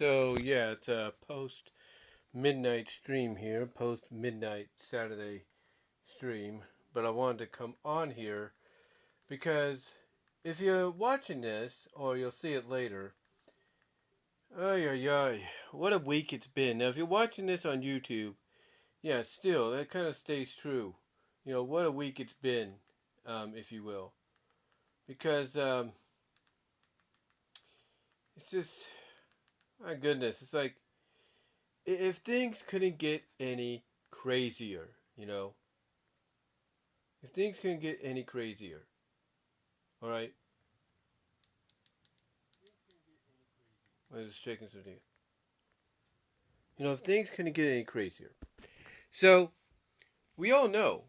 So yeah, it's a post midnight stream here, post midnight Saturday stream. But I wanted to come on here because if you're watching this, or you'll see it later, ay ay ay, what a week it's been. Now, if you're watching this on YouTube, yeah, still that kind of stays true. You know what a week it's been, if you will, because it's just my goodness. It's like if things couldn't get any crazier, if things couldn't get any crazier, all right. I'm just checking something. If things couldn't get any crazier. So we all know,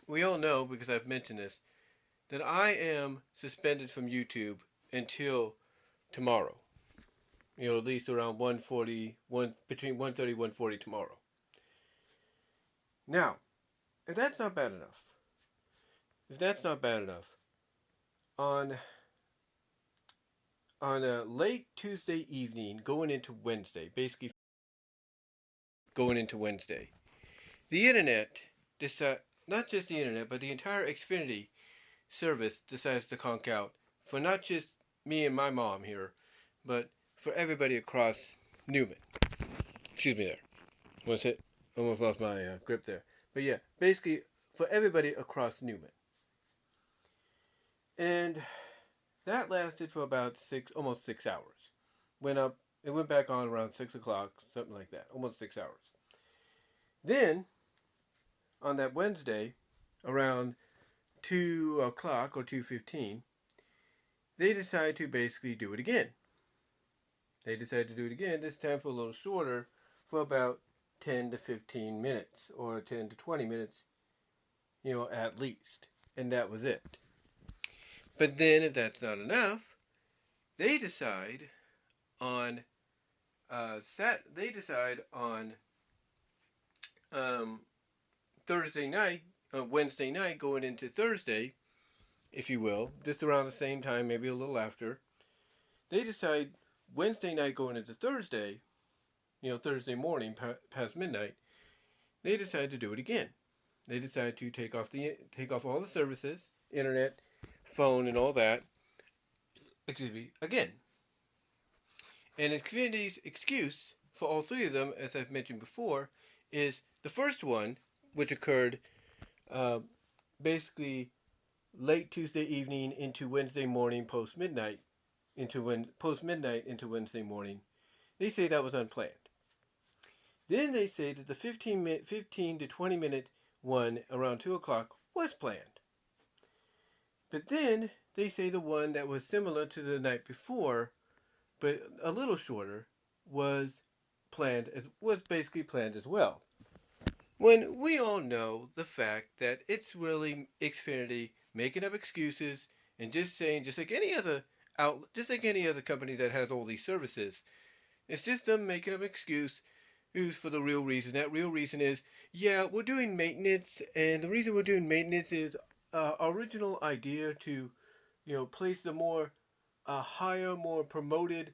because I've mentioned this, that I am suspended from YouTube until tomorrow. At least around 1:40, between 1:30 1:40 tomorrow. Now, if that's not bad enough, on a late Tuesday evening, going into Wednesday, basically going into Wednesday, the internet not just the internet, but the entire Xfinity service decides to conk out for not just me and my mom here, but for everybody across Newman. Excuse me there. What's it? Almost lost my grip there. But yeah, basically for everybody across Newman. And that lasted for about almost 6 hours. It went back on around 6 o'clock, something like that, almost 6 hours. Then, on that Wednesday, around 2 o'clock or 2:15, they decided to basically do it again. This time for a little shorter, for about 10 to 15 minutes, or 10 to 20 minutes, at least. And that was it. But then, if that's not enough, they decide on Thursday night, Wednesday night, going into Thursday, if you will, just around the same time, maybe a little after. They decide Wednesday night going into Thursday, Thursday morning past midnight. They decide to do it again. They decide to take off all the services, internet, phone, and all that. Excuse me, again. And Xfinity's excuse for all three of them, as I've mentioned before, is the first one, which occurred basically late Tuesday evening into Wednesday morning post midnight into Wednesday morning. They say that was unplanned. Then they say that the 15 to 20 minute one around 2 o'clock was planned. But then they say the one that was similar to the night before, but a little shorter, was basically planned as well. When we all know the fact that it's really Xfinity making up excuses and just saying, just like any other company that has all these services, it's just them making up excuse for the real reason. That real reason is, yeah, we're doing maintenance, and the reason we're doing maintenance is our original idea to, place the more higher, more promoted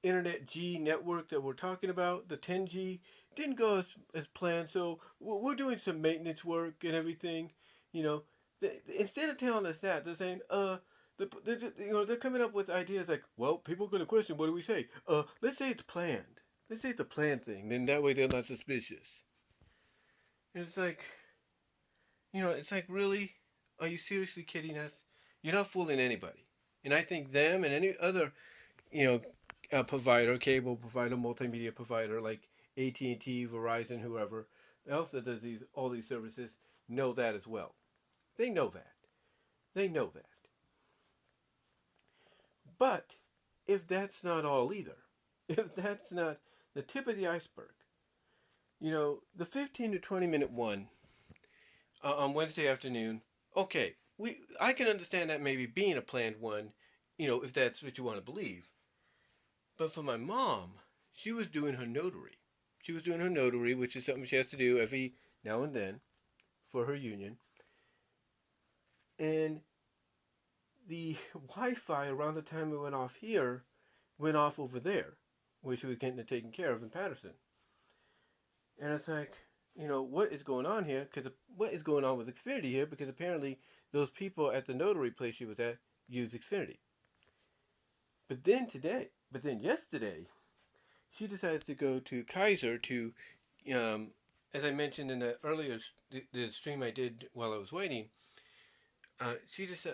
Internet G network that we're talking about, the 10G, didn't go as planned. So we're doing some maintenance work and everything. Instead of telling us that, they're saying, they're coming up with ideas like, well, people are going to question, what do we say? Let's say it's planned. Let's say it's a planned thing. Then that way they're not suspicious. And it's like, really? Are you seriously kidding us? You're not fooling anybody. And I think them and any other, provider, cable provider, multimedia provider like AT&T, Verizon, whoever else that does all these services know that as well. They know that. But if that's not all either, if that's not the tip of the iceberg, the 15 to 20 minute one on Wednesday afternoon, okay, I can understand that maybe being a planned one, if that's what you want to believe. But for my mom, she was doing her notary. Which is something she has to do every now and then for her union. And the Wi-Fi around the time it went off here went off over there, where she was getting it taken care of in Patterson. And it's like, what is going on here? Because what is going on with Xfinity here? Because apparently those people at the notary place she was at use Xfinity. But then yesterday, she decides to go to Kaiser to, as I mentioned in the earlier the stream I did while I was waiting. She just,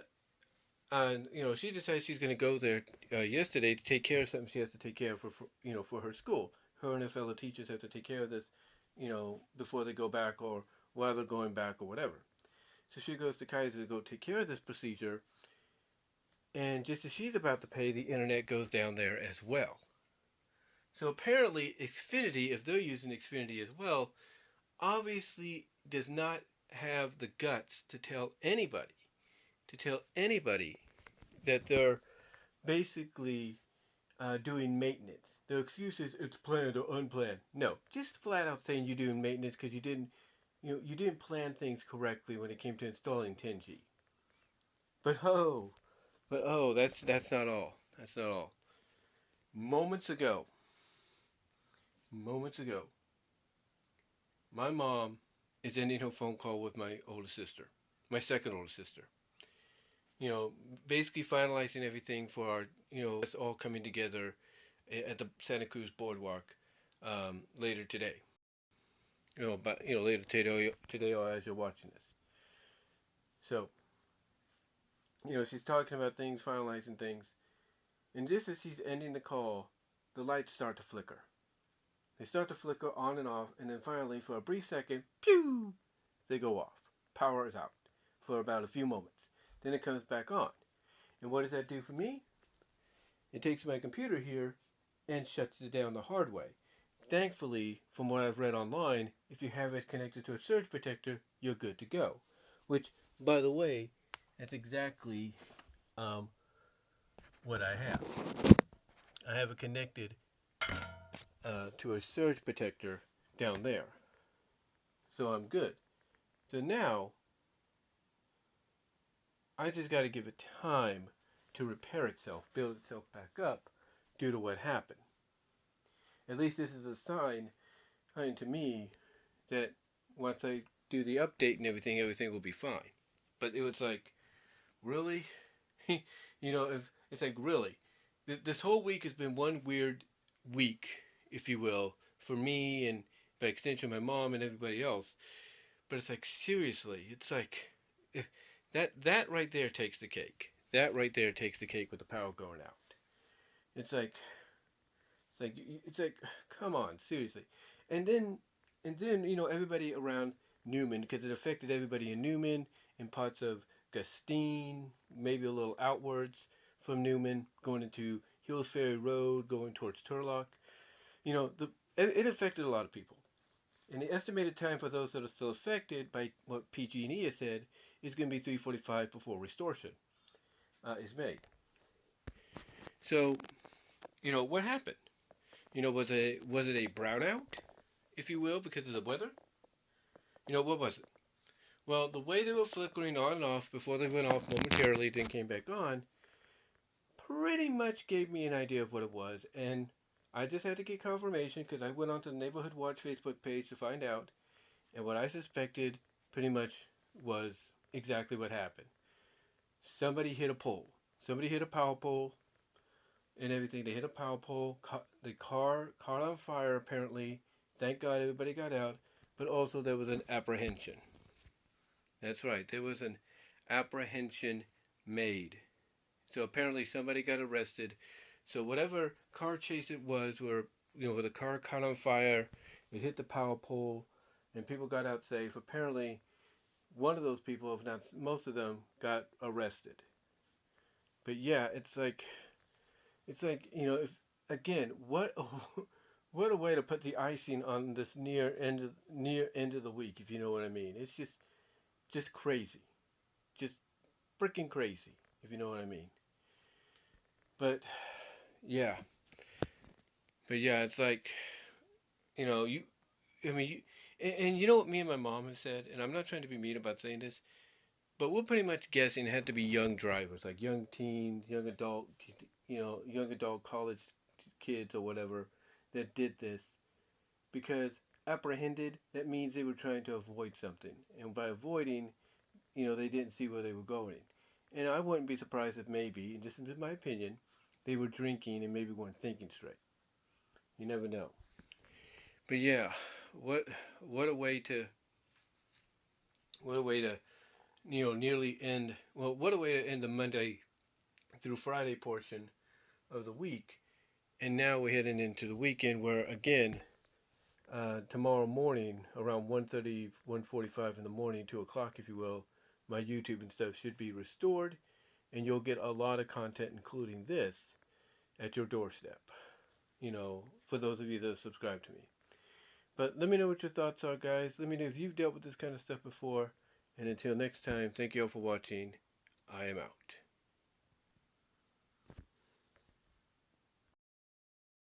she decides she's going to go there yesterday to take care of something she has to take care of for her school. Her and her fellow teachers have to take care of this, before they go back or while they're going back or whatever. So she goes to Kaiser to go take care of this procedure. And just as she's about to pay, the internet goes down there as well. So apparently Xfinity, if they're using Xfinity as well, obviously does not have the guts to tell anybody that they're basically doing maintenance. Their excuse is it's planned or unplanned. No, just flat out saying you're doing maintenance because you didn't plan things correctly when it came to installing 10G. But that's not all. That's not all. Moments ago, my mom is ending her phone call with my older sister, my second older sister. Basically finalizing everything for our, it's all coming together at the Santa Cruz Boardwalk later today. Later today or as you're watching this. So, she's talking about things, finalizing things. And just as she's ending the call, the lights start to flicker. They start to flicker on and off, and then finally, for a brief second, pew, they go off. Power is out for about a few moments. Then it comes back on. And what does that do for me? It takes my computer here and shuts it down the hard way. Thankfully, from what I've read online, if you have it connected to a surge protector, you're good to go. Which, by the way, that's exactly what I have. I have it connected to a surge protector down there. So I'm good. So now, I just got to give it time to repair itself, build itself back up due to what happened. At least this is a sign to me that once I do the update and everything will be fine. But it was like, really? It's like, really? This whole week has been one weird week, if you will, for me and by extension my mom and everybody else. But it's like, seriously, it's like, that right there takes the cake. That right there takes the cake with the power going out. It's like, come on, seriously. And then, everybody around Newman, because it affected everybody in Newman, in parts of Gustine, maybe a little outwards from Newman, going into Hills Ferry Road, going towards Turlock. It affected a lot of people. And the estimated time for those that are still affected by what PG&E has said is going to be 3:45 before restoration is made. So, what happened? Was it a brownout, if you will, because of the weather? What was it? Well, the way they were flickering on and off before they went off momentarily, then came back on, pretty much gave me an idea of what it was. And I just had to get confirmation because I went onto the Neighborhood Watch Facebook page to find out. And what I suspected pretty much was exactly what happened. Somebody hit a pole. Somebody hit a power pole and everything. They hit a power pole. The car caught on fire, apparently. Thank God everybody got out. But also there was an apprehension. That's right. There was an apprehension made. So apparently somebody got arrested. So whatever car chase it was, where the car caught on fire, it hit the power pole, and people got out safe. Apparently, one of those people, if not most of them, got arrested. But yeah, it's like if again, what a way to put the icing on this near end of the week, if you know what I mean. It's just crazy, just freaking crazy, if you know what I mean. But yeah, it's like, and you know what me and my mom have said, and I'm not trying to be mean about saying this, but we're pretty much guessing it had to be young drivers, like young teens, young adults, young adult college kids or whatever that did this, because apprehended, that means they were trying to avoid something, and by avoiding, they didn't see where they were going. And I wouldn't be surprised if maybe, and this is my opinion, they were drinking and maybe weren't thinking straight. You never know. But yeah, what what a way to what a way to nearly end, what a way to end the Monday through Friday portion of the week. And now we're heading into the weekend where again, tomorrow morning around 1:30, 1:45 in the morning, 2 o'clock if you will, my YouTube and stuff should be restored, and you'll get a lot of content including this at your doorstep, for those of you that subscribe to me. But let me know what your thoughts are, guys. Let me know if you've dealt with this kind of stuff before. And until next time, thank you all for watching. I am out.